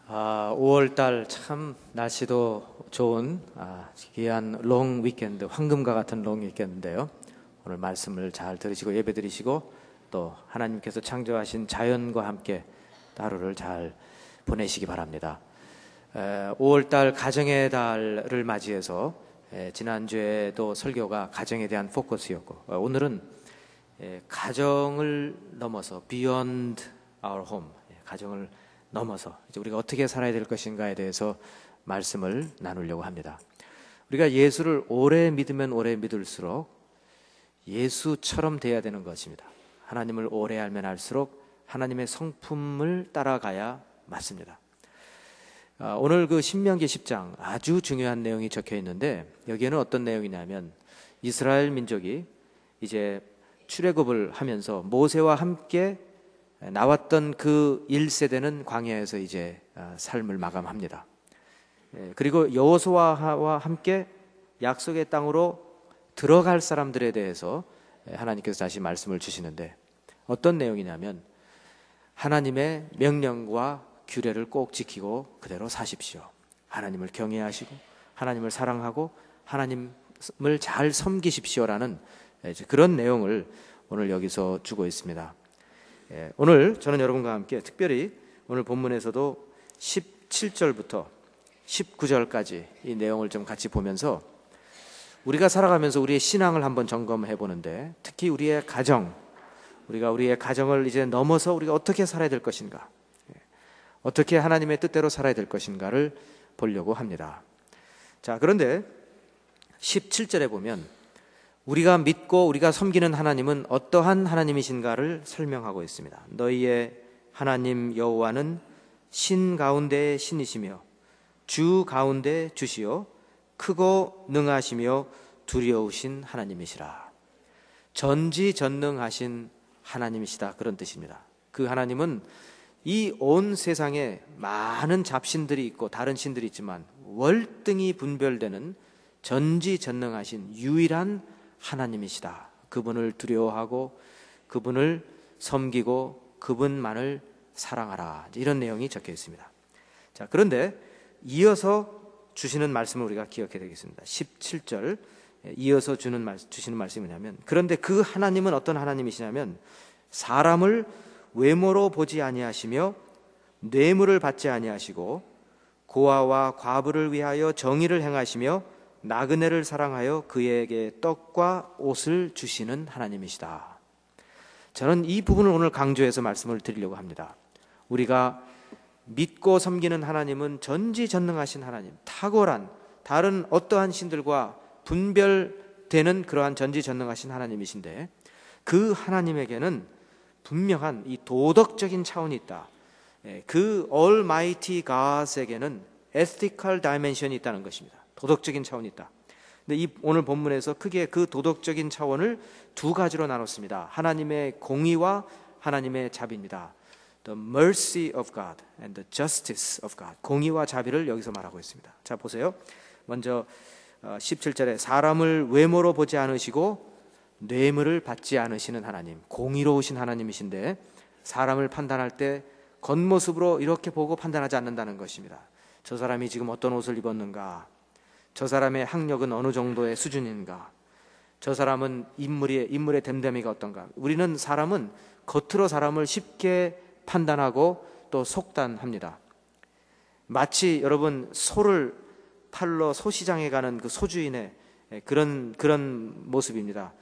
5월 달 참 날씨도 좋은 귀한 롱 위켄드, 황금과 같은 롱 위켄드인데요. 오늘 말씀을 잘 들으시고 예배 드리시고 또 하나님께서 창조하신 자연과 함께 하루를 잘 보내시기 바랍니다. 5월 달 가정의 달을 맞이해서 지난주에도 설교가 가정에 대한 포커스였고 오늘은 가정을 넘어서 Beyond Our Home, 가정을 넘어서 이제 우리가 어떻게 살아야 될 것인가에 대해서 말씀을 나누려고 합니다. 우리가 예수를 오래 믿으면 오래 믿을수록 예수처럼 돼야 되는 것입니다. 하나님을 오래 알면 알수록 하나님의 성품을 따라가야 맞습니다. 오늘 그 신명기 10장 아주 중요한 내용이 적혀 있는데 여기에는 어떤 내용이냐면 이스라엘 민족이 이제 출애굽을 하면서 모세와 함께 나왔던 그 1세대는 광야에서 이제 삶을 마감합니다. 그리고 여호수아와 함께 약속의 땅으로 들어갈 사람들에 대해서 하나님께서 다시 말씀을 주시는데 어떤 내용이냐면 하나님의 명령과 규례를 꼭 지키고 그대로 사십시오. 하나님을 경외하시고 하나님을 사랑하고 하나님을 잘 섬기십시오라는 그런 내용을 오늘 여기서 주고 있습니다. 오늘 저는 여러분과 함께 특별히 오늘 본문에서도 17절부터 19절까지 이 내용을 좀 같이 보면서 우리가 살아가면서 우리의 신앙을 한번 점검해 보는데 특히 우리의 가정, 우리가 우리의 가정을 이제 넘어서 우리가 어떻게 살아야 될 것인가, 어떻게 하나님의 뜻대로 살아야 될 것인가를 보려고 합니다. 자, 그런데 17절에 보면 우리가 믿고 우리가 섬기는 하나님은 어떠한 하나님이신가를 설명하고 있습니다. 너희의 하나님 여호와는 신 가운데의 신이시며 주 가운데 주시요 크고 능하시며 두려우신 하나님이시라. 전지전능하신 하나님이시다, 그런 뜻입니다. 그 하나님은 이 온 세상에 많은 잡신들이 있고 다른 신들이 있지만 월등히 분별되는 전지전능하신 유일한 하나님이시다. 그분을 두려워하고 그분을 섬기고 그분만을 사랑하라, 이런 내용이 적혀 있습니다. 자, 그런데 이어서 주시는 말씀을 우리가 기억해야 되겠습니다. 17절 이어서 주시는 말씀이 뭐냐면 그런데 그 하나님은 어떤 하나님이시냐면 사람을 외모로 보지 아니하시며 뇌물을 받지 아니하시고 고아와 과부를 위하여 정의를 행하시며 나그네를 사랑하여 그에게 떡과 옷을 주시는 하나님이시다. 저는 이 부분을 오늘 강조해서 말씀을 드리려고 합니다. 우리가 믿고 섬기는 하나님은 전지전능하신 하나님, 탁월한 다른 어떠한 신들과 분별되는 그러한 전지전능하신 하나님이신데 그 하나님에게는 분명한 이 도덕적인 차원이 있다. 그 Almighty God에게는 ethical dimension이 있다는 것입니다. 도덕적인 차원이 있다. 근데 이 오늘 본문에서 크게 그 도덕적인 차원을 두 가지로 나눴습니다. 하나님의 공의와 하나님의 자비입니다. The mercy of God and the justice of God. 공의와 자비를 여기서 말하고 있습니다. 자, 보세요. 먼저 17절에 사람을 외모로 보지 않으시고 뇌물을 받지 않으시는 하나님, 공의로우신 하나님이신데 사람을 판단할 때 겉모습으로 이렇게 보고 판단하지 않는다는 것입니다. 저 사람이 지금 어떤 옷을 입었는가, 저 사람의 학력은 어느 정도의 수준인가, 저 사람은 인물의 됨됨이가 어떤가. 우리는 사람은 겉으로 사람을 쉽게 판단하고 또 속단합니다. 마치 여러분 소를 팔러 소시장에 가는 그 소주인의 그런 모습입니다.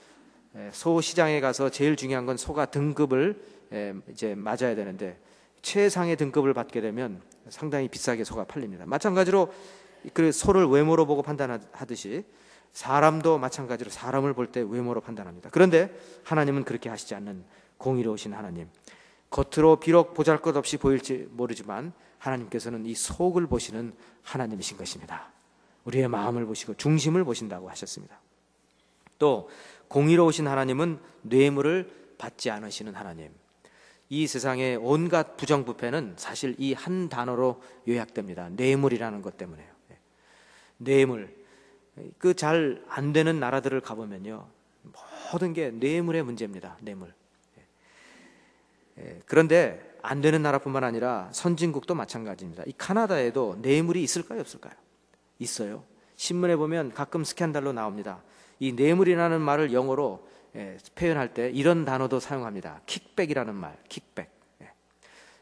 소시장에 가서 제일 중요한 건 소가 등급을 이제 맞아야 되는데 최상의 등급을 받게 되면 상당히 비싸게 소가 팔립니다. 마찬가지로 그 소를 외모로 보고 판단하듯이 사람도 마찬가지로 사람을 볼 때 외모로 판단합니다. 그런데 하나님은 그렇게 하시지 않는 공의로우신 하나님, 겉으로 비록 보잘것없이 보일지 모르지만 하나님께서는 이 속을 보시는 하나님이신 것입니다. 우리의 마음을 보시고 중심을 보신다고 하셨습니다. 또 공의로우신 하나님은 뇌물을 받지 않으시는 하나님. 이 세상의 온갖 부정부패는 사실 이 한 단어로 요약됩니다. 뇌물이라는 것 때문에요. 뇌물. 그 잘 안 되는 나라들을 가보면요, 모든 게 뇌물의 문제입니다. 뇌물. 그런데 안 되는 나라뿐만 아니라 선진국도 마찬가지입니다. 이 카나다에도 뇌물이 있을까요, 없을까요? 있어요. 신문에 보면 가끔 스캔들로 나옵니다. 이 뇌물이라는 말을 영어로 표현할 때 이런 단어도 사용합니다. 킥백이라는 말, 킥백.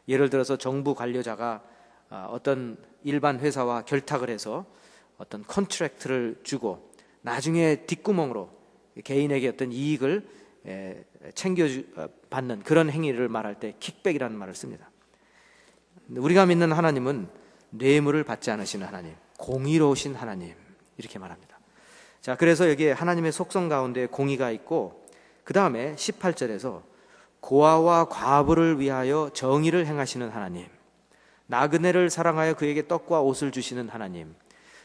예를 들어서 정부 관료자가 어떤 일반 회사와 결탁을 해서 어떤 컨트랙트를 주고 나중에 뒷구멍으로 개인에게 어떤 이익을 챙겨받는 그런 행위를 말할 때 킥백이라는 말을 씁니다. 우리가 믿는 하나님은 뇌물을 받지 않으시는 하나님, 공의로우신 하나님, 이렇게 말합니다. 자, 그래서 여기에 하나님의 속성 가운데 공의가 있고, 그 다음에 18절에서 고아와 과부를 위하여 정의를 행하시는 하나님, 나그네를 사랑하여 그에게 떡과 옷을 주시는 하나님.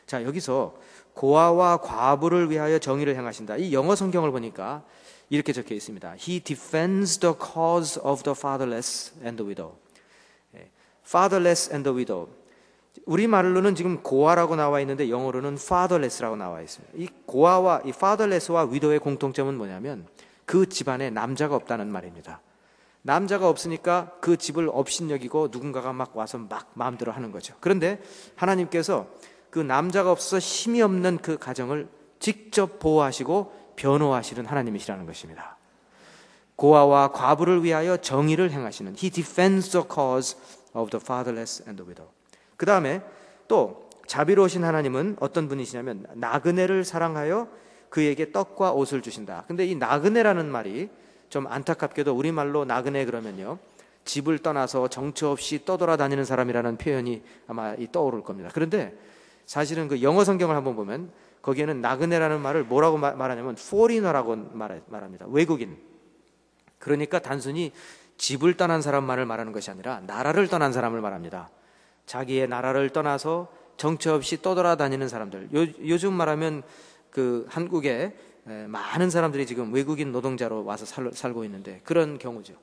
자, 여기서 고아와 과부를 위하여 정의를 행하신다. 이 영어 성경을 보니까 이렇게 적혀 있습니다. He defends the cause of the fatherless and the widow. Fatherless and the widow. 우리말로는 지금 고아라고 나와 있는데 영어로는 fatherless라고 나와 있습니다. 이 고아와 이 fatherless와 widow의 공통점은 뭐냐면 그 집안에 남자가 없다는 말입니다. 남자가 없으니까 그 집을 업신여기고 누군가가 막 와서 막 마음대로 하는 거죠. 그런데 하나님께서 그 남자가 없어서 힘이 없는 그 가정을 직접 보호하시고 변호하시는 하나님이시라는 것입니다. 고아와 과부를 위하여 정의를 행하시는 He defends the cause of the fatherless and the widow. 그 다음에 또 자비로우신 하나님은 어떤 분이시냐면 나그네를 사랑하여 그에게 떡과 옷을 주신다. 근데 이 나그네라는 말이 좀 안타깝게도 우리말로 나그네 그러면요, 집을 떠나서 정처 없이 떠돌아다니는 사람이라는 표현이 아마 떠오를 겁니다. 그런데 사실은 그 영어 성경을 한번 보면 거기에는 나그네라는 말을 뭐라고 말하냐면 foreigner라고 말합니다. 외국인. 그러니까 단순히 집을 떠난 사람만을 말하는 것이 아니라 나라를 떠난 사람을 말합니다. 자기의 나라를 떠나서 정처 없이 떠돌아다니는 사람들. 요즘 말하면 그 한국에 많은 사람들이 지금 외국인 노동자로 와서 살고 있는데 그런 경우죠.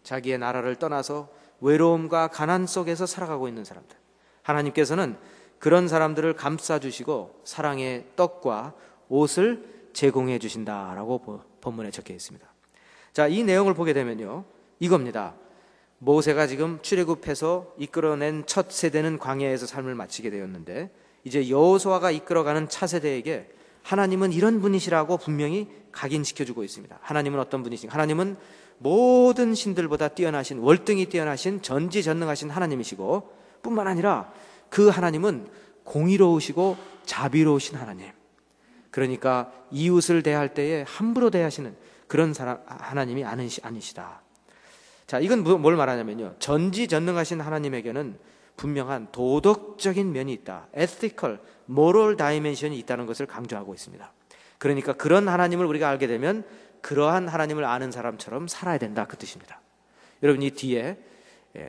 자기의 나라를 떠나서 외로움과 가난 속에서 살아가고 있는 사람들. 하나님께서는 그런 사람들을 감싸주시고 사랑의 떡과 옷을 제공해 주신다라고 본문에 적혀 있습니다. 자, 이 내용을 보게 되면요, 이겁니다. 모세가 지금 출애굽해서 이끌어낸 첫 세대는 광야에서 삶을 마치게 되었는데 이제 여호수아가 이끌어가는 차세대에게 하나님은 이런 분이시라고 분명히 각인시켜주고 있습니다. 하나님은 어떤 분이신가? 하나님은 모든 신들보다 뛰어나신, 월등히 뛰어나신 전지전능하신 하나님이시고 뿐만 아니라 그 하나님은 공의로우시고 자비로우신 하나님. 그러니까 이웃을 대할 때에 함부로 대하시는 그런 하나님이 아니시다. 자, 이건 뭘 말하냐면요, 전지전능하신 하나님에게는 분명한 도덕적인 면이 있다. ethical, moral dimension이 있다는 것을 강조하고 있습니다. 그러니까 그런 하나님을 우리가 알게 되면 그러한 하나님을 아는 사람처럼 살아야 된다, 그 뜻입니다. 여러분, 이 뒤에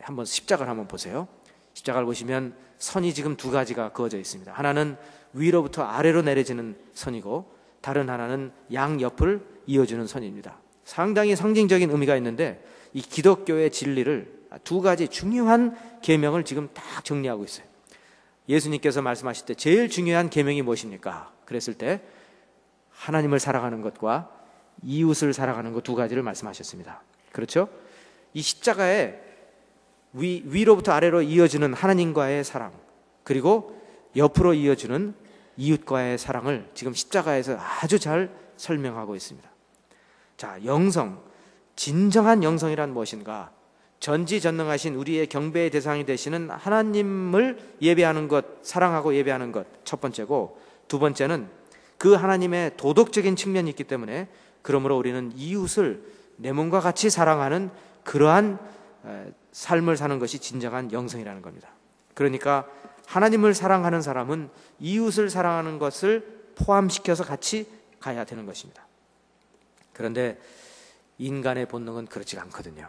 한번 십자가를 한번 보세요. 십자가를 보시면 선이 지금 두 가지가 그어져 있습니다. 하나는 위로부터 아래로 내려지는 선이고 다른 하나는 양옆을 이어주는 선입니다. 상당히 상징적인 의미가 있는데 이 기독교의 진리를 두 가지 중요한 계명을 지금 딱 정리하고 있어요. 예수님께서 말씀하실 때 제일 중요한 계명이 무엇입니까? 그랬을 때 하나님을 사랑하는 것과 이웃을 사랑하는 것 두 가지를 말씀하셨습니다. 그렇죠? 이 십자가에 위로부터 아래로 이어지는 하나님과의 사랑, 그리고 옆으로 이어지는 이웃과의 사랑을 지금 십자가에서 아주 잘 설명하고 있습니다. 자, 영성, 진정한 영성이란 무엇인가? 전지전능하신 우리의 경배의 대상이 되시는 하나님을 예배하는 것, 사랑하고 예배하는 것, 첫 번째고, 두 번째는 그 하나님의 도덕적인 측면이 있기 때문에 그러므로 우리는 이웃을 내 몸과 같이 사랑하는 그러한 삶을 사는 것이 진정한 영성이라는 겁니다. 그러니까 하나님을 사랑하는 사람은 이웃을 사랑하는 것을 포함시켜서 같이 가야 되는 것입니다. 그런데 인간의 본능은 그렇지가 않거든요.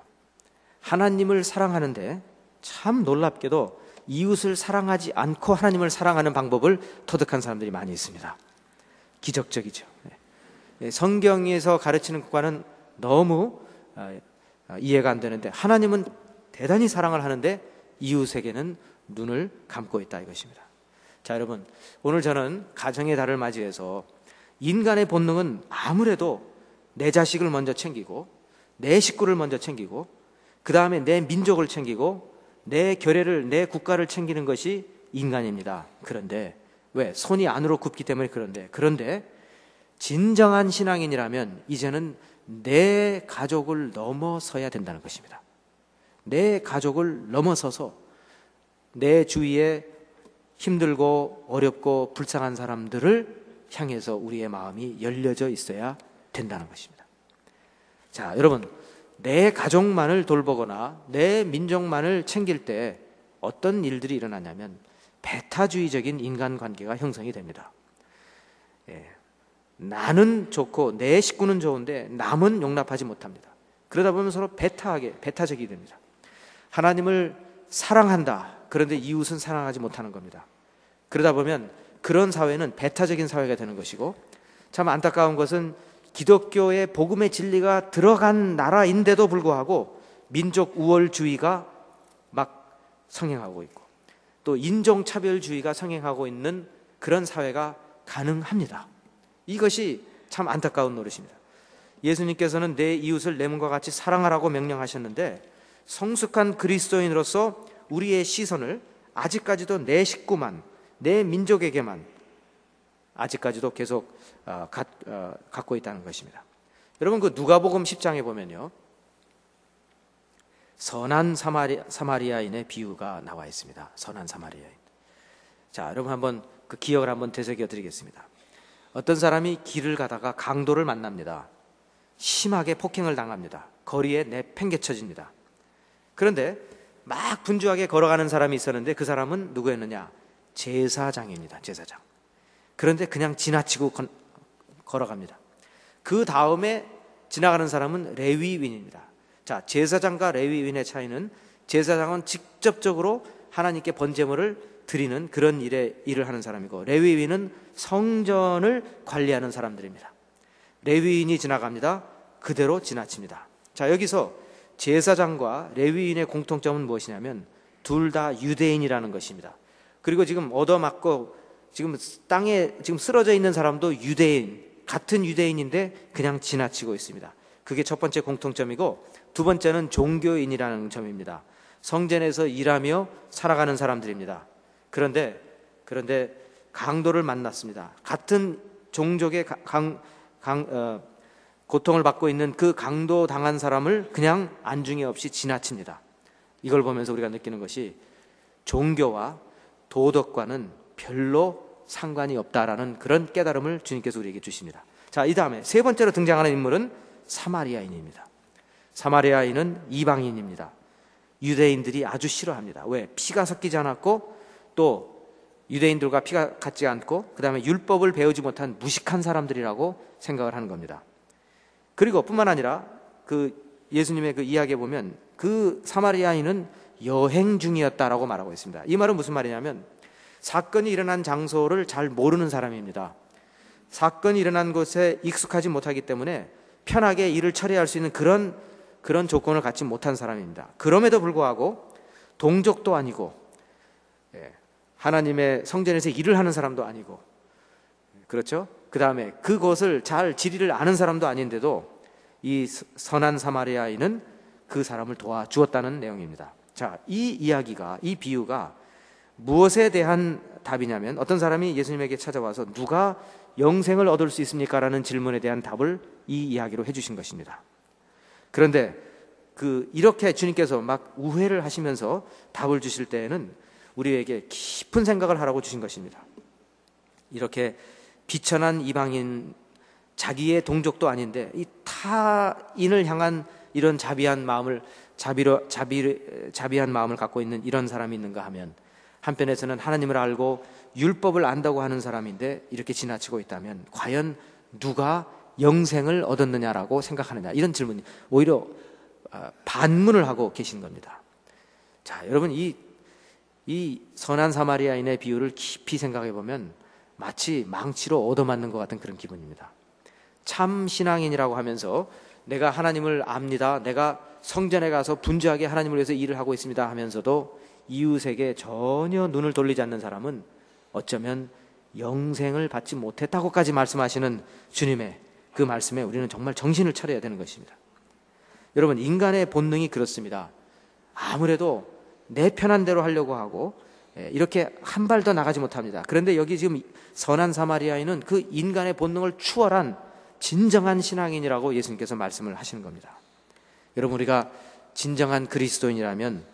하나님을 사랑하는데 참 놀랍게도 이웃을 사랑하지 않고 하나님을 사랑하는 방법을 터득한 사람들이 많이 있습니다. 기적적이죠. 성경에서 가르치는 것과는 너무 이해가 안 되는데 하나님은 대단히 사랑을 하는데 이웃에게는 눈을 감고 있다, 이것입니다. 자, 여러분, 오늘 저는 가정의 달을 맞이해서 인간의 본능은 아무래도 내 자식을 먼저 챙기고 내 식구를 먼저 챙기고 그 다음에 내 민족을 챙기고 내 결례를, 내 국가를 챙기는 것이 인간입니다. 그런데 왜? 손이 안으로 굽기 때문에. 그런데 진정한 신앙인이라면 이제는 내 가족을 넘어서야 된다는 것입니다. 내 가족을 넘어서서 내 주위에 힘들고 어렵고 불쌍한 사람들을 향해서 우리의 마음이 열려져 있어야 된다는 것입니다. 자, 여러분, 내 가족만을 돌보거나 내 민족만을 챙길 때 어떤 일들이 일어나냐면 배타주의적인 인간관계가 형성이 됩니다. 나는 좋고 내 식구는 좋은데 남은 용납하지 못합니다. 그러다 보면 서로 배타적이 됩니다. 하나님을 사랑한다. 그런데 이웃은 사랑하지 못하는 겁니다. 그러다 보면 그런 사회는 배타적인 사회가 되는 것이고, 참 안타까운 것은 기독교의 복음의 진리가 들어간 나라인데도 불구하고 민족 우월주의가 막 성행하고 있고 또 인종차별주의가 성행하고 있는 그런 사회가 가능합니다. 이것이 참 안타까운 노릇입니다. 예수님께서는 내 이웃을 내 몸과 같이 사랑하라고 명령하셨는데 성숙한 그리스도인으로서 우리의 시선을 아직까지도 내 식구만, 내 민족에게만 아직까지도 계속 갖고 있다는 것입니다. 여러분, 그 누가복음 10장에 보면요, 선한 사마리아인의 비유가 나와 있습니다. 선한 사마리아인. 자, 여러분 한번 그 기억을 한번 되새겨 드리겠습니다. 어떤 사람이 길을 가다가 강도를 만납니다. 심하게 폭행을 당합니다. 거리에 내팽개쳐집니다. 그런데 막 분주하게 걸어가는 사람이 있었는데 그 사람은 누구였느냐? 제사장입니다. 제사장. 그런데 그냥 지나치고 걸어갑니다. 그 다음에 지나가는 사람은 레위인입니다. 자, 제사장과 레위인의 차이는 제사장은 직접적으로 하나님께 번제물을 드리는 그런 일을 하는 사람이고, 레위인은 성전을 관리하는 사람들입니다. 레위인이 지나갑니다. 그대로 지나칩니다. 자, 여기서 제사장과 레위인의 공통점은 무엇이냐면 둘 다 유대인이라는 것입니다. 그리고 지금 얻어맞고 지금 땅에 지금 쓰러져 있는 사람도 유대인, 같은 유대인인데 그냥 지나치고 있습니다. 그게 첫 번째 공통점이고, 두 번째는 종교인이라는 점입니다. 성전에서 일하며 살아가는 사람들입니다. 그런데 강도를 만났습니다. 같은 종족의 고통을 받고 있는 그 강도 당한 사람을 그냥 안중에 없이 지나칩니다. 이걸 보면서 우리가 느끼는 것이 종교와 도덕과는 별로 상관이 없다라는 그런 깨달음을 주님께서 우리에게 주십니다. 자, 이 다음에 세 번째로 등장하는 인물은 사마리아인입니다. 사마리아인은 이방인입니다. 유대인들이 아주 싫어합니다. 왜? 피가 섞이지 않았고 또 유대인들과 피가 같지 않고 그 다음에 율법을 배우지 못한 무식한 사람들이라고 생각을 하는 겁니다. 그리고 뿐만 아니라 그 예수님의 그 이야기에 보면 그 사마리아인은 여행 중이었다라고 말하고 있습니다. 이 말은 무슨 말이냐면 사건이 일어난 장소를 잘 모르는 사람입니다. 사건이 일어난 곳에 익숙하지 못하기 때문에 편하게 일을 처리할 수 있는 그런 조건을 갖지 못한 사람입니다. 그럼에도 불구하고 동족도 아니고 하나님의 성전에서 일을 하는 사람도 아니고, 그렇죠? 그 다음에 그곳을 잘 지리를 아는 사람도 아닌데도 이 선한 사마리아인은 그 사람을 도와주었다는 내용입니다. 자, 이 이야기가, 이 비유가 무엇에 대한 답이냐면, 어떤 사람이 예수님에게 찾아와서 누가 영생을 얻을 수 있습니까? 라는 질문에 대한 답을 이 이야기로 해주신 것입니다. 그런데 이렇게 주님께서 막 우회를 하시면서 답을 주실 때에는 우리에게 깊은 생각을 하라고 주신 것입니다. 이렇게 비천한 이방인, 자기의 동족도 아닌데 이 타인을 향한 이런 자비한 마음을 갖고 있는 이런 사람이 있는가 하면, 한편에서는 하나님을 알고 율법을 안다고 하는 사람인데 이렇게 지나치고 있다면 과연 누가 영생을 얻었느냐라고 생각하느냐, 이런 질문이 오히려 반문을 하고 계신 겁니다. 자, 여러분, 이 선한 사마리아인의 비유를 깊이 생각해 보면 마치 망치로 얻어맞는 것 같은 그런 기분입니다. 참 신앙인이라고 하면서 내가 하나님을 압니다, 내가 성전에 가서 분주하게 하나님을 위해서 일을 하고 있습니다 하면서도 이웃에게 전혀 눈을 돌리지 않는 사람은 어쩌면 영생을 받지 못했다고까지 말씀하시는 주님의 그 말씀에 우리는 정말 정신을 차려야 되는 것입니다. 여러분, 인간의 본능이 그렇습니다. 아무래도 내 편한 대로 하려고 하고 이렇게 한 발 더 나가지 못합니다. 그런데 여기 지금 선한 사마리아인은 그 인간의 본능을 추월한 진정한 신앙인이라고 예수님께서 말씀을 하시는 겁니다. 여러분, 우리가 진정한 그리스도인이라면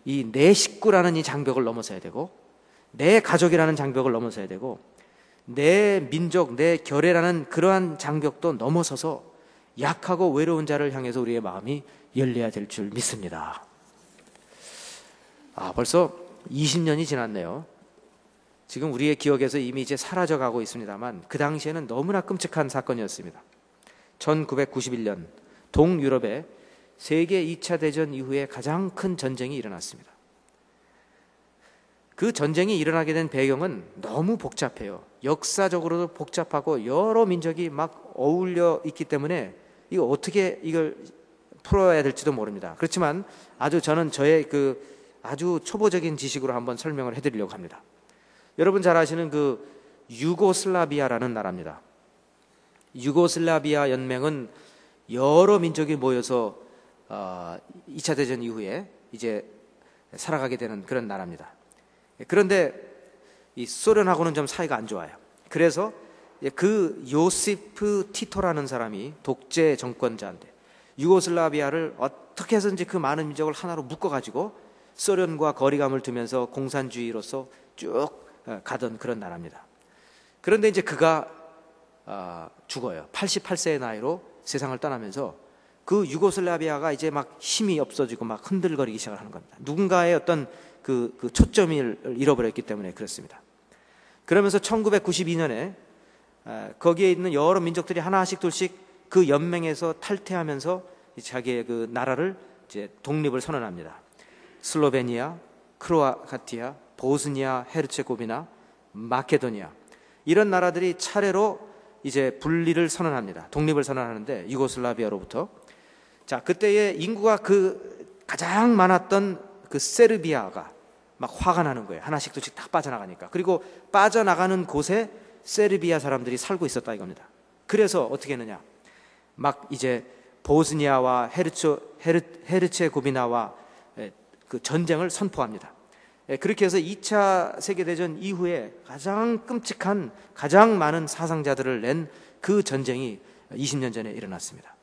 이 내 식구라는 이 장벽을 넘어서야 되고, 내 가족이라는 장벽을 넘어서야 되고, 내 민족, 내 결애라는 그러한 장벽도 넘어서서 약하고 외로운 자를 향해서 우리의 마음이 열려야 될 줄 믿습니다. 벌써 20년이 지났네요. 지금 우리의 기억에서 이미 이제 사라져가고 있습니다만 그 당시에는 너무나 끔찍한 사건이었습니다. 1991년 동유럽에 세계 2차 대전 이후에 가장 큰 전쟁이 일어났습니다. 그 전쟁이 일어나게 된 배경은 너무 복잡해요. 역사적으로도 복잡하고 여러 민족이 막 어울려 있기 때문에 이거 어떻게 이걸 풀어야 될지도 모릅니다. 그렇지만 저는 저의 아주 초보적인 지식으로 한번 설명을 해드리려고 합니다. 여러분 잘 아시는 유고슬라비아라는 나라입니다. 유고슬라비아 연맹은 여러 민족이 모여서 2차 대전 이후에 이제 살아가게 되는 그런 나라입니다. 그런데 이 소련하고는 좀 사이가 안 좋아요. 그래서 그 요시프 티토라는 사람이 독재 정권자인데 유고슬라비아를 어떻게 해서든지 그 많은 민족을 하나로 묶어가지고 소련과 거리감을 두면서 공산주의로서 쭉 가던 그런 나라입니다. 그런데 이제 그가 죽어요. 88세의 나이로 세상을 떠나면서 그 유고슬라비아가 이제 막 힘이 없어지고 막 흔들거리기 시작을 하는 겁니다. 누군가의 어떤 그 초점을 잃어버렸기 때문에 그렇습니다. 그러면서 1992년에 거기에 있는 여러 민족들이 하나씩 둘씩 그 연맹에서 탈퇴하면서 자기의 그 나라를 이제 독립을 선언합니다. 슬로베니아, 크로아티아, 보스니아, 헤르체고비나, 마케도니아 이런 나라들이 차례로 이제 분리를 선언합니다. 독립을 선언하는데 유고슬라비아로부터 그때의 인구가 가장 많았던 그 세르비아가 막 화가 나는 거예요. 하나씩 둘씩 다 빠져나가니까. 그리고 빠져나가는 곳에 세르비아 사람들이 살고 있었다 이겁니다. 그래서 어떻게 했느냐? 막 이제 보스니아와 헤르체고비나와 그 전쟁을 선포합니다. 그렇게 해서 2차 세계대전 이후에 가장 끔찍한, 가장 많은 사상자들을 낸 그 전쟁이 20년 전에 일어났습니다.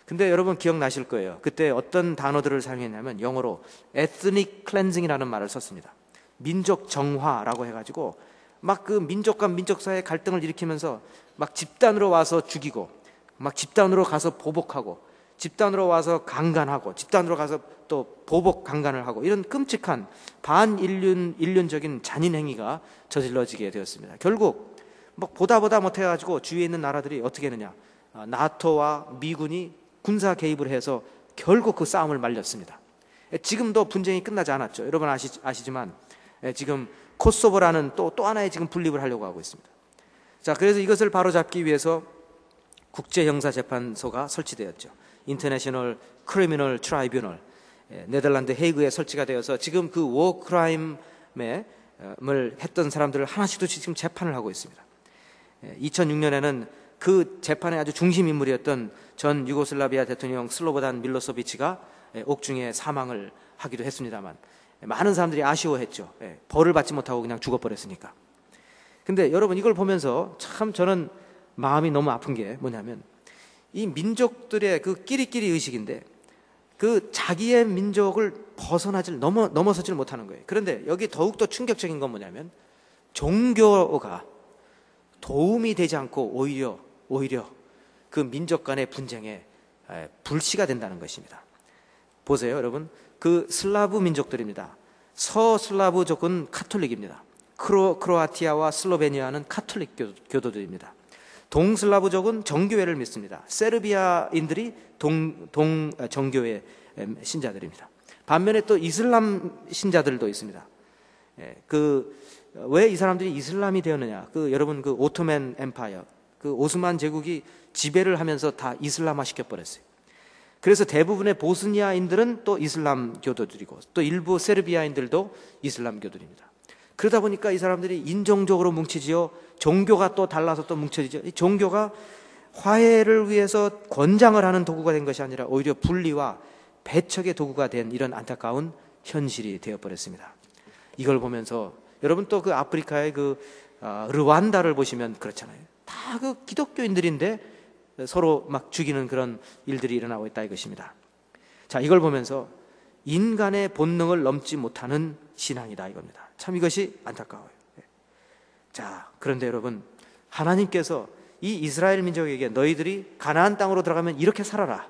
근데 여러분 기억나실 거예요. 그때 어떤 단어들을 사용했냐면 영어로 ethnic cleansing이라는 말을 썼습니다. 민족 정화라고 해가지고 막 그 민족과 민족 사이의 갈등을 일으키면서 막 집단으로 와서 죽이고, 막 집단으로 가서 보복하고, 집단으로 와서 강간하고, 집단으로 가서 또 보복 강간을 하고, 이런 끔찍한 반인륜적인 잔인 행위가 저질러지게 되었습니다. 결국 막 보다 못해가지고 주위에 있는 나라들이 어떻게 했느냐? 나토와 미군이 군사 개입을 해서 결국 그 싸움을 말렸습니다. 지금도 분쟁이 끝나지 않았죠. 여러분 아시지만 지금 코소보라는 또 하나의 지금 분립을 하려고 하고 있습니다. 그래서 이것을 바로잡기 위해서 국제형사재판소가 설치되었죠. 인터내셔널 크리미널 트라이뷰널, 네덜란드 헤이그에 설치가 되어서 지금 그 워크라임을 했던 사람들을 하나씩도 지금 재판을 하고 있습니다. 2006년에는 그 재판의 아주 중심 인물이었던 전 유고슬라비아 대통령 슬로보단 밀로소비치가 옥중에 사망을 하기도 했습니다만 많은 사람들이 아쉬워했죠. 벌을 받지 못하고 그냥 죽어버렸으니까. 근데 여러분 이걸 보면서 참 저는 마음이 너무 아픈 게 뭐냐면 이 민족들의 그 끼리끼리 의식인데 그 자기의 민족을 넘어서질 못하는 거예요. 그런데 여기 더욱더 충격적인 건 뭐냐면 종교가 도움이 되지 않고 오히려 그 민족 간의 분쟁에 불씨가 된다는 것입니다. 보세요, 여러분. 그 슬라브 민족들입니다. 서슬라브족은 카톨릭입니다. 크로아티아와 슬로베니아는 카톨릭 교도들입니다. 동슬라브족은 정교회를 믿습니다. 세르비아인들이 정교회 신자들입니다. 반면에 또 이슬람 신자들도 있습니다. 왜 이 사람들이 이슬람이 되었느냐? 여러분 오토맨 엠파이어, 오스만 제국이 지배를 하면서 다 이슬람화 시켜버렸어요. 그래서 대부분의 보스니아인들은 또 이슬람 교도들이고 또 일부 세르비아인들도 이슬람 교도입니다. 그러다 보니까 이 사람들이 인종적으로 뭉치지요. 종교가 또 달라서 또 뭉쳐지죠. 이 종교가 화해를 위해서 권장을 하는 도구가 된 것이 아니라 오히려 분리와 배척의 도구가 된 이런 안타까운 현실이 되어버렸습니다. 이걸 보면서 여러분 또 그 아프리카의 르완다를 보시면 그렇잖아요. 다 그 기독교인들인데 서로 막 죽이는 그런 일들이 일어나고 있다 이것입니다. 자, 이걸 보면서 인간의 본능을 넘지 못하는 신앙이다 이겁니다. 참 이것이 안타까워요. 자, 그런데 여러분, 하나님께서 이 이스라엘 민족에게 너희들이 가나안 땅으로 들어가면 이렇게 살아라,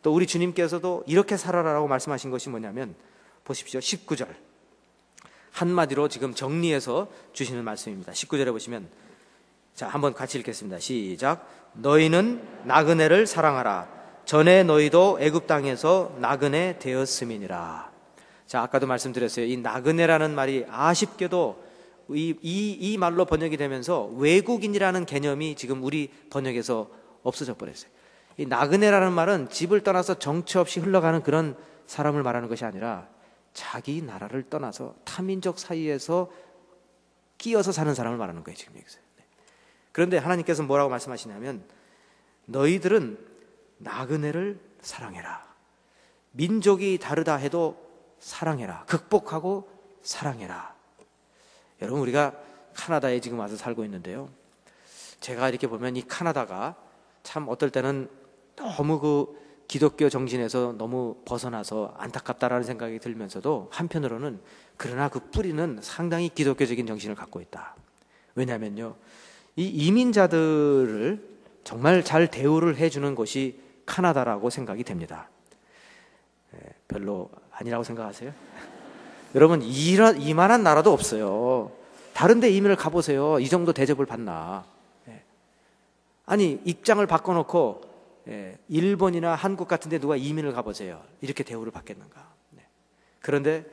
또 우리 주님께서도 이렇게 살아라라고 말씀하신 것이 뭐냐면 보십시오. 19절 한마디로 지금 정리해서 주시는 말씀입니다. 19절에 보시면, 자, 한번 같이 읽겠습니다. 시작. 너희는 나그네를 사랑하라. 전에 너희도 애굽 땅에서 나그네 되었음이니라. 자, 아까도 말씀드렸어요. 이 나그네라는 말이 아쉽게도 이 말로 번역이 되면서 외국인이라는 개념이 지금 우리 번역에서 없어져 버렸어요. 이 나그네라는 말은 집을 떠나서 정처 없이 흘러가는 그런 사람을 말하는 것이 아니라 자기 나라를 떠나서 타민족 사이에서 끼어서 사는 사람을 말하는 거예요, 지금 여기서. 그런데 하나님께서 뭐라고 말씀하시냐면, 너희들은 나그네를 사랑해라. 민족이 다르다 해도 사랑해라. 극복하고 사랑해라. 여러분, 우리가 카나다에 지금 와서 살고 있는데요, 제가 이렇게 보면 이 카나다가 참 어떨 때는 너무 그 기독교 정신에서 너무 벗어나서 안타깝다라는 생각이 들면서도 한편으로는 그러나 그 뿌리는 상당히 기독교적인 정신을 갖고 있다. 왜냐하면요, 이 이민자들을 정말 잘 대우를 해주는 곳이 카나다라고 생각이 됩니다. 별로 아니라고 생각하세요? 여러분, 이만한 나라도 없어요. 다른 데 이민을 가보세요. 이 정도 대접을 받나. 아니, 입장을 바꿔놓고 일본이나 한국 같은 데 누가 이민을 가보세요. 이렇게 대우를 받겠는가. 그런데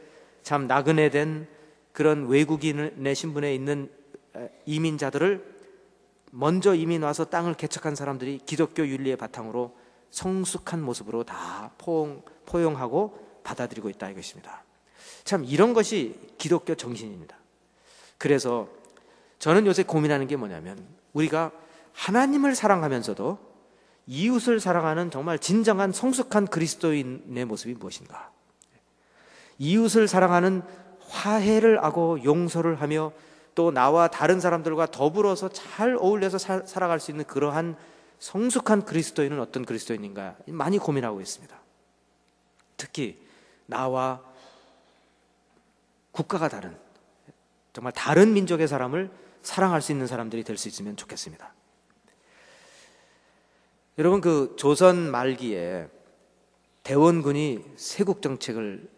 참 나그네된 그런 외국인의 신분에 있는 이민자들을 먼저 이민 와서 땅을 개척한 사람들이 기독교 윤리의 바탕으로 성숙한 모습으로 다 포용하고 받아들이고 있다 이것입니다. 참 이런 것이 기독교 정신입니다. 그래서 저는 요새 고민하는 게 뭐냐면, 우리가 하나님을 사랑하면서도 이웃을 사랑하는 정말 진정한 성숙한 그리스도인의 모습이 무엇인가. 이웃을 사랑하는, 화해를 하고 용서를 하며 또 나와 다른 사람들과 더불어서 잘 어울려서 살아갈 수 있는 그러한 성숙한 그리스도인은 어떤 그리스도인인가 많이 고민하고 있습니다. 특히 나와 국가가 다른, 정말 다른 민족의 사람을 사랑할 수 있는 사람들이 될 수 있으면 좋겠습니다. 여러분, 그 조선 말기에 대원군이 세국 정책을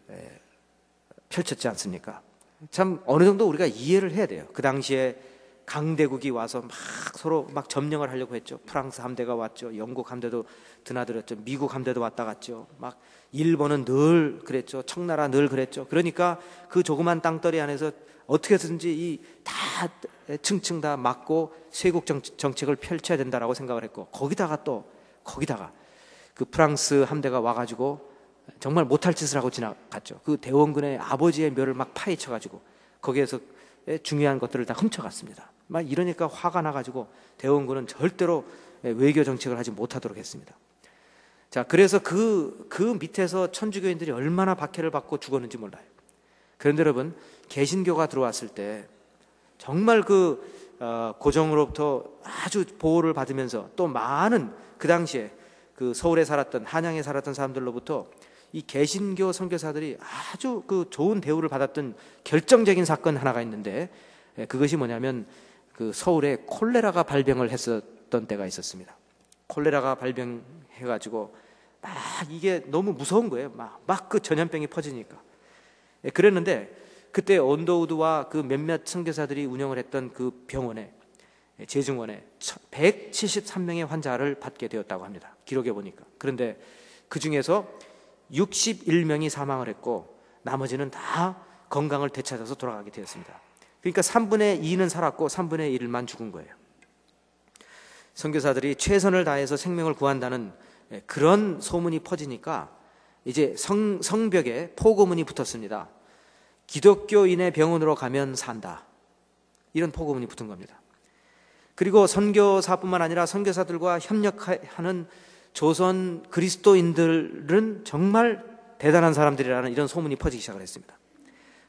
펼쳤지 않습니까? 참 어느 정도 우리가 이해를 해야 돼요. 그 당시에 강대국이 와서 막 서로 막 점령을 하려고 했죠. 프랑스 함대가 왔죠. 영국 함대도 드나들었죠. 미국 함대도 왔다 갔죠. 막 일본은 늘 그랬죠. 청나라 늘 그랬죠. 그러니까 그 조그만 땅덩이 안에서 어떻게 해서든지 다 층층 다 막고 세국 정책을 펼쳐야 된다라고 생각을 했고, 거기다가 그 프랑스 함대가 와가지고 정말 못할 짓을 하고 지나갔죠. 그 대원군의 아버지의 묘를 막 파헤쳐가지고 거기에서 중요한 것들을 다 훔쳐갔습니다. 막 이러니까 화가 나가지고 대원군은 절대로 외교 정책을 하지 못하도록 했습니다. 자, 그래서 그 밑에서 천주교인들이 얼마나 박해를 받고 죽었는지 몰라요. 그런데 여러분, 개신교가 들어왔을 때 정말 고정으로부터 아주 보호를 받으면서 또 많은 그 당시에 그 서울에 살았던, 한양에 살았던 사람들로부터 이 개신교 선교사들이 아주 그 좋은 대우를 받았던 결정적인 사건 하나가 있는데, 그것이 뭐냐면 그 서울에 콜레라가 발병을 했었던 때가 있었습니다. 콜레라가 발병해가지고 막 이게 너무 무서운 거예요. 막 그 전염병이 퍼지니까. 그랬는데 그때 언더우드와 그 몇몇 선교사들이 운영을 했던 그 병원에, 재증원에 173명의 환자를 받게 되었다고 합니다. 기록에 보니까. 그런데 그 중에서 61명이 사망을 했고 나머지는 다 건강을 되찾아서 돌아가게 되었습니다. 그러니까 3분의 2는 살았고 3분의 1만 죽은 거예요. 선교사들이 최선을 다해서 생명을 구한다는 그런 소문이 퍼지니까 이제 성벽에 포고문이 붙었습니다. 기독교인의 병원으로 가면 산다. 이런 포고문이 붙은 겁니다. 그리고 선교사뿐만 아니라 선교사들과 협력하는 조선 그리스도인들은 정말 대단한 사람들이라는 이런 소문이 퍼지기 시작을 했습니다.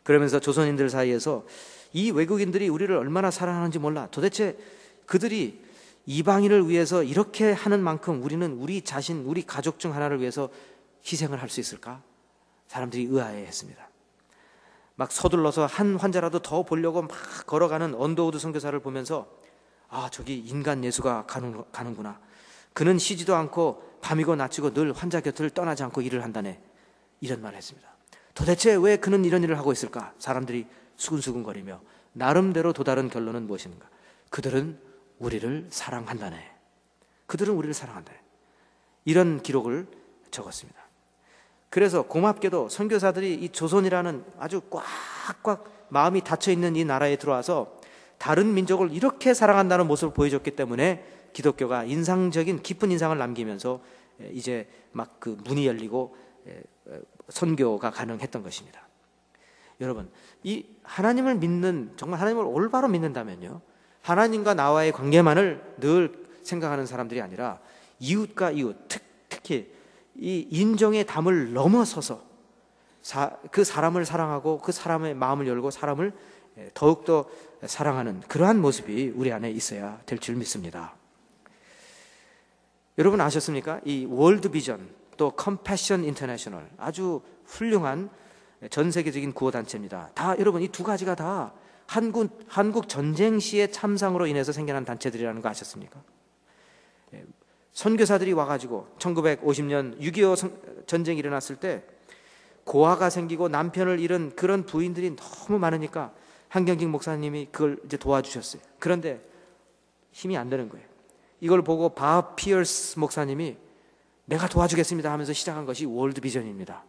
그러면서 조선인들 사이에서 이 외국인들이 우리를 얼마나 사랑하는지 몰라. 도대체 그들이 이방인을 위해서 이렇게 하는 만큼 우리는 우리 자신, 우리 가족 중 하나를 위해서 희생을 할 수 있을까? 사람들이 의아해했습니다. 막 서둘러서 한 환자라도 더 보려고 막 걸어가는 언더우드 선교사를 보면서 저기 인간 예수가 가는구나. 그는 쉬지도 않고 밤이고 낮이고 늘 환자 곁을 떠나지 않고 일을 한다네. 이런 말을 했습니다. 도대체 왜 그는 이런 일을 하고 있을까? 사람들이 수근수근거리며 나름대로 도달한 결론은 무엇인가? 그들은 우리를 사랑한다네. 그들은 우리를 사랑한다네. 이런 기록을 적었습니다. 그래서 고맙게도 선교사들이 이 조선이라는 아주 꽉꽉 마음이 닫혀있는 이 나라에 들어와서 다른 민족을 이렇게 사랑한다는 모습을 보여줬기 때문에 기독교가 인상적인 깊은 인상을 남기면서 이제 막 그 문이 열리고 선교가 가능했던 것입니다. 여러분, 이 하나님을 믿는, 정말 하나님을 올바로 믿는다면요, 하나님과 나와의 관계만을 늘 생각하는 사람들이 아니라 이웃과 이웃, 특히 이 인정의 담을 넘어서서 그 사람을 사랑하고 그 사람의 마음을 열고 사람을 더욱더 사랑하는 그러한 모습이 우리 안에 있어야 될 줄 믿습니다. 여러분 아셨습니까? 이 월드 비전 또 컴패션 인터내셔널, 아주 훌륭한 전 세계적인 구호단체입니다. 다 여러분 이 두 가지가 다 한국 전쟁 시의 참상으로 인해서 생겨난 단체들이라는 거 아셨습니까? 선교사들이 와가지고 1950년 6.25 전쟁이 일어났을 때 고아가 생기고 남편을 잃은 그런 부인들이 너무 많으니까 한경직 목사님이 그걸 이제 도와주셨어요. 그런데 힘이 안 되는 거예요. 이걸 보고 밥 피어스 목사님이 내가 도와주겠습니다 하면서 시작한 것이 월드 비전입니다.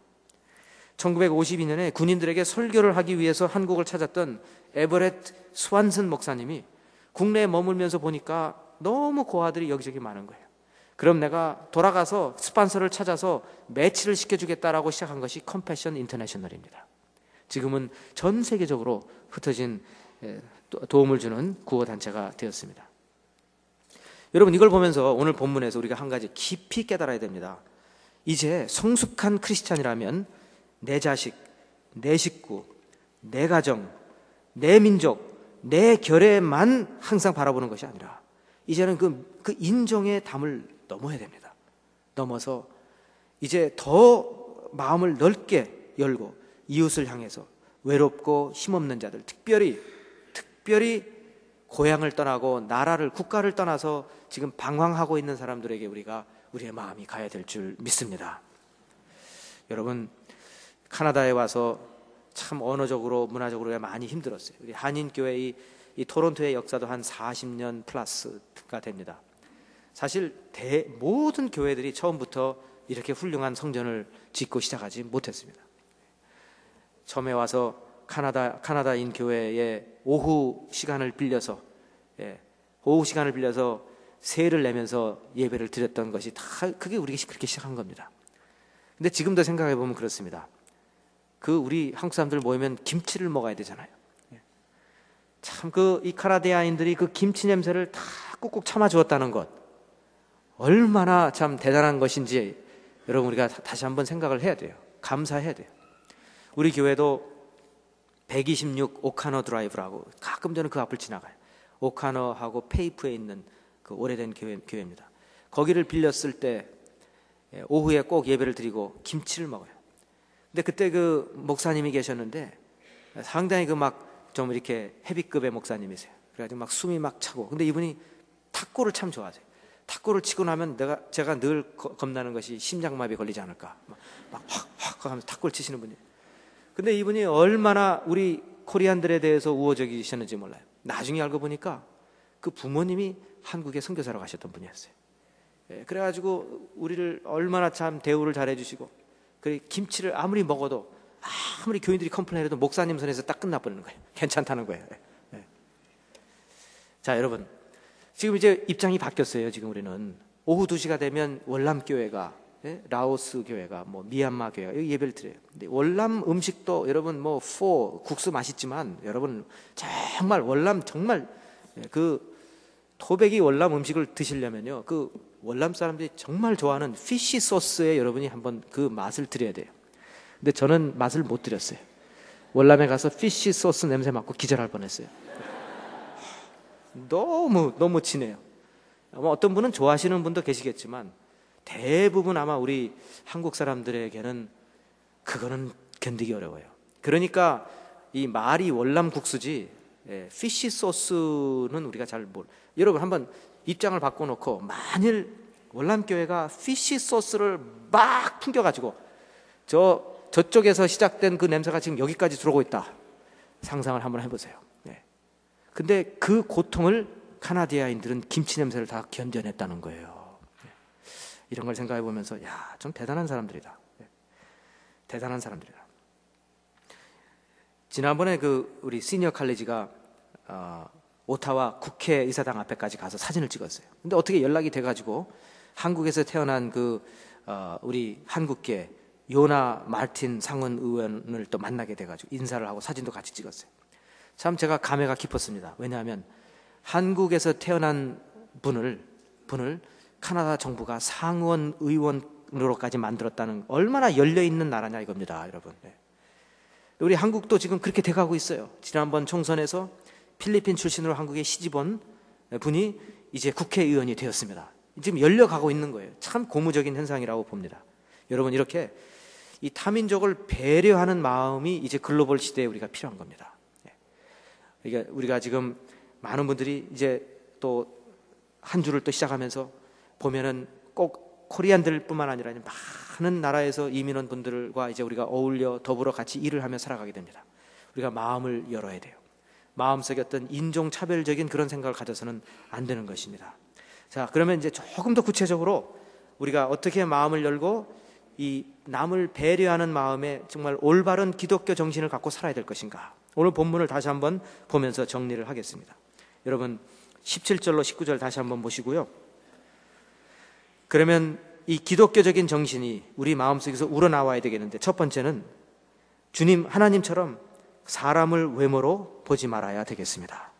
1952년에 군인들에게 설교를 하기 위해서 한국을 찾았던 에버렛 스완슨 목사님이 국내에 머물면서 보니까 너무 고아들이 여기저기 많은 거예요. 그럼 내가 돌아가서 스폰서를 찾아서 매치를 시켜주겠다라고 시작한 것이 컴패션 인터내셔널입니다. 지금은 전 세계적으로 흩어진 도움을 주는 구호단체가 되었습니다. 여러분 이걸 보면서 오늘 본문에서 우리가 한 가지 깊이 깨달아야 됩니다. 이제 성숙한 크리스찬이라면 내 자식, 내 식구, 내 가정, 내 민족, 내 결에만 항상 바라보는 것이 아니라 이제는 그 인정의 담을 넘어야 됩니다. 넘어서 이제 더 마음을 넓게 열고 이웃을 향해서 외롭고 힘없는 자들, 특별히 고향을 떠나고 나라를, 국가를 떠나서 지금 방황하고 있는 사람들에게 우리의 마음이 가야 될 줄 믿습니다. 여러분 카나다에 와서 참 언어적으로 문화적으로 많이 힘들었어요. 우리 한인교회 이 토론토의 역사도 한 40년 플러스가 됩니다. 사실 모든 교회들이 처음부터 이렇게 훌륭한 성전을 짓고 시작하지 못했습니다. 처음에 와서 카나다인 교회에 오후 시간을 빌려서 세를 내면서 예배를 드렸던 것이 다 그게 우리가 그렇게 시작한 겁니다. 근데 지금도 생각해 보면 그렇습니다. 우리 한국 사람들 모이면 김치를 먹어야 되잖아요. 참 이 카나다인들이 그 김치 냄새를 다 꾹꾹 참아 주었다는 것, 얼마나 참 대단한 것인지 여러분 우리가 다시 한번 생각을 해야 돼요. 감사해야 돼요. 우리 교회도 126 오카너 드라이브라고 가끔 저는 그 앞을 지나가요. 오카너하고 페이프에 있는 그 오래된 교회입니다. 거기를 빌렸을 때 오후에 꼭 예배를 드리고 김치를 먹어요. 근데 그때 그 목사님이 계셨는데 상당히 좀 이렇게 헤비급의 목사님이세요. 그래가지고 막 숨이 막 차고. 근데 이분이 탁구를 참 좋아하세요. 탁구를 치고 나면 제가 늘 겁나는 것이 심장마비 걸리지 않을까. 막 확 하면서 탁구를 치시는 분이에요. 근데 이분이 얼마나 우리 코리안들에 대해서 우호적이셨는지 몰라요. 나중에 알고 보니까 그 부모님이 한국에 선교사로 가셨던 분이었어요. 그래가지고 우리를 얼마나 참 대우를 잘해주시고, 김치를 아무리 먹어도 아무리 교인들이 컴플레인해도 목사님 손에서 딱 끝나버리는 거예요. 괜찮다는 거예요. 자, 여러분 지금 이제 입장이 바뀌었어요. 지금 우리는 오후 2시가 되면 월남교회가, 라오스 교회가, 미얀마 교회가 여기 예배를 드려요. 근데 월남 음식도 여러분 국수 맛있지만 여러분 정말 월남 정말 토백이 월남 음식을 드시려면요, 그 월남 사람들이 정말 좋아하는 피쉬 소스에 여러분이 한번 그 맛을 드려야 돼요. 근데 저는 맛을 못 드렸어요. 월남에 가서 피쉬 소스 냄새 맡고 기절할 뻔했어요. 너무 진해요. 아마 어떤 분은 좋아하시는 분도 계시겠지만 대부분 아마 우리 한국 사람들에게는 그거는 견디기 어려워요. 그러니까 이 말이 월남 국수지, 피쉬 소스는 우리가 잘 여러분 한번 입장을 바꿔놓고 만일 월남교회가 피쉬 소스를 막 풍겨가지고 저쪽에서 시작된 그 냄새가 지금 여기까지 들어오고 있다, 상상을 한번 해보세요. 근데 그 고통을 카나디아인들은 김치 냄새를 다 견뎌냈다는 거예요. 이런 걸 생각해 보면서 야, 좀 대단한 사람들이다. 대단한 사람들이다. 지난번에 우리 시니어 칼리지가 오타와 국회의사당 앞에까지 가서 사진을 찍었어요. 근데 어떻게 연락이 돼가지고 한국에서 태어난 우리 한국계 요나 마틴 상원 의원을 또 만나게 돼가지고 인사를 하고 사진도 같이 찍었어요. 참 제가 감회가 깊었습니다. 왜냐하면 한국에서 태어난 분을 카나다 정부가 상원 의원으로까지 만들었다는, 얼마나 열려있는 나라냐 이겁니다, 여러분. 우리 한국도 지금 그렇게 돼가고 있어요. 지난번 총선에서 필리핀 출신으로 한국에 시집온 분이 이제 국회의원이 되었습니다. 지금 열려가고 있는 거예요. 참 고무적인 현상이라고 봅니다. 여러분, 이렇게 이 타민족을 배려하는 마음이 이제 글로벌 시대에 우리가 필요한 겁니다. 그러니까 우리가 지금 많은 분들이 이제 또 한 주를 또 시작하면서 보면은 꼭 코리안들뿐만 아니라 많은 나라에서 이민 온 분들과 이제 우리가 어울려 더불어 같이 일을 하며 살아가게 됩니다. 우리가 마음을 열어야 돼요. 마음속에 어떤 인종차별적인 그런 생각을 가져서는 안 되는 것입니다. 자, 그러면 이제 조금 더 구체적으로 우리가 어떻게 마음을 열고 이 남을 배려하는 마음에 정말 올바른 기독교 정신을 갖고 살아야 될 것인가, 오늘 본문을 다시 한번 보면서 정리를 하겠습니다. 여러분 17절로 19절 다시 한번 보시고요. 그러면 이 기독교적인 정신이 우리 마음속에서 우러나와야 되겠는데, 첫 번째는 주님 하나님처럼 사람을 외모로 보지 말아야 되겠습니다.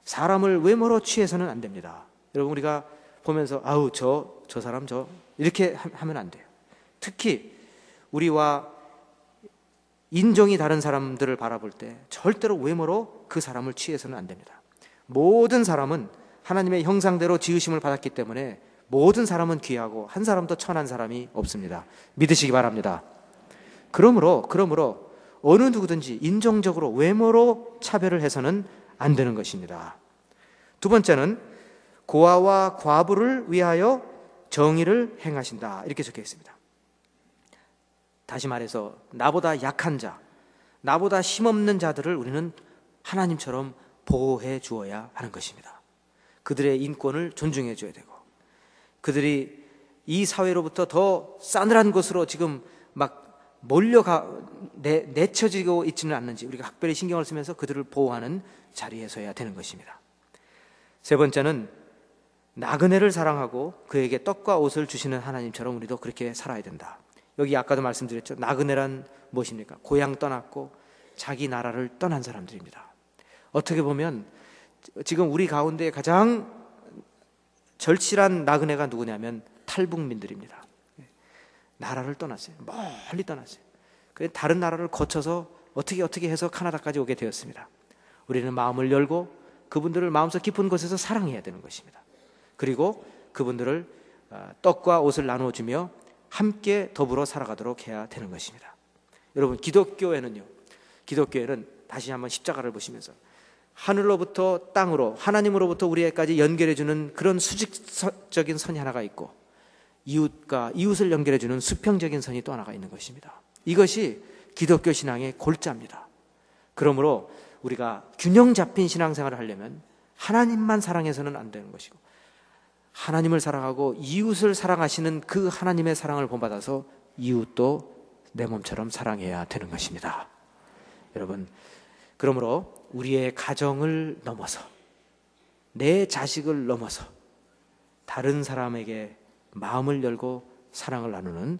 사람을 외모로 취해서는 안 됩니다. 여러분, 우리가 보면서 아우 저 사람 이렇게 하면 안 돼요. 특히 우리와 인종이 다른 사람들을 바라볼 때 절대로 외모로 그 사람을 취해서는 안 됩니다. 모든 사람은 하나님의 형상대로 지으심을 받았기 때문에 모든 사람은 귀하고 한 사람도 천한 사람이 없습니다. 믿으시기 바랍니다. 그러므로 어느 누구든지 인종적으로 외모로 차별을 해서는 안 되는 것입니다. 두 번째는 고아와 과부를 위하여 정의를 행하신다, 이렇게 적혀 있습니다. 다시 말해서 나보다 약한 자, 나보다 힘없는 자들을 우리는 하나님처럼 보호해 주어야 하는 것입니다. 그들의 인권을 존중해 줘야 되고, 그들이 이 사회로부터 더 싸늘한 곳으로 지금 막 내쳐지고 있지는 않는지 우리가 각별히 신경을 쓰면서 그들을 보호하는 자리에 서야 되는 것입니다. 세 번째는 나그네를 사랑하고 그에게 떡과 옷을 주시는 하나님처럼 우리도 그렇게 살아야 된다. 여기 아까도 말씀드렸죠. 나그네란 무엇입니까? 고향 떠났고 자기 나라를 떠난 사람들입니다. 어떻게 보면 지금 우리 가운데 가장 절실한 나그네가 누구냐면 탈북민들입니다. 나라를 떠났어요. 멀리 떠났어요. 다른 나라를 거쳐서 어떻게 해서 카나다까지 오게 되었습니다. 우리는 마음을 열고 그분들을 마음속 깊은 곳에서 사랑해야 되는 것입니다. 그리고 그분들을 떡과 옷을 나눠주며 함께 더불어 살아가도록 해야 되는 것입니다. 여러분, 기독교회는 다시 한번 십자가를 보시면서 하늘로부터 땅으로, 하나님으로부터 우리에게까지 연결해주는 그런 수직적인 선이 하나가 있고, 이웃을 연결해주는 수평적인 선이 또 하나가 있는 것입니다. 이것이 기독교 신앙의 골자입니다. 그러므로 우리가 균형 잡힌 신앙생활을 하려면 하나님만 사랑해서는 안 되는 것이고, 하나님을 사랑하고 이웃을 사랑하시는 그 하나님의 사랑을 본받아서 이웃도 내 몸처럼 사랑해야 되는 것입니다. 여러분, 그러므로 우리의 가정을 넘어서, 내 자식을 넘어서 다른 사람에게 마음을 열고 사랑을 나누는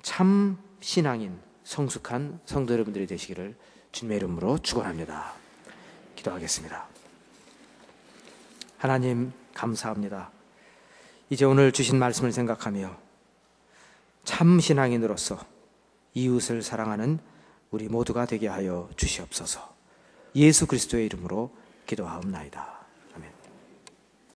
참 신앙인 성숙한 성도 여러분들이 되시기를 주님의 이름으로 축원합니다. 기도하겠습니다. 하나님 감사합니다. 이제 오늘 주신 말씀을 생각하며 참 신앙인으로서 이웃을 사랑하는 우리 모두가 되게 하여 주시옵소서. 예수 그리스도의 이름으로 기도하옵나이다.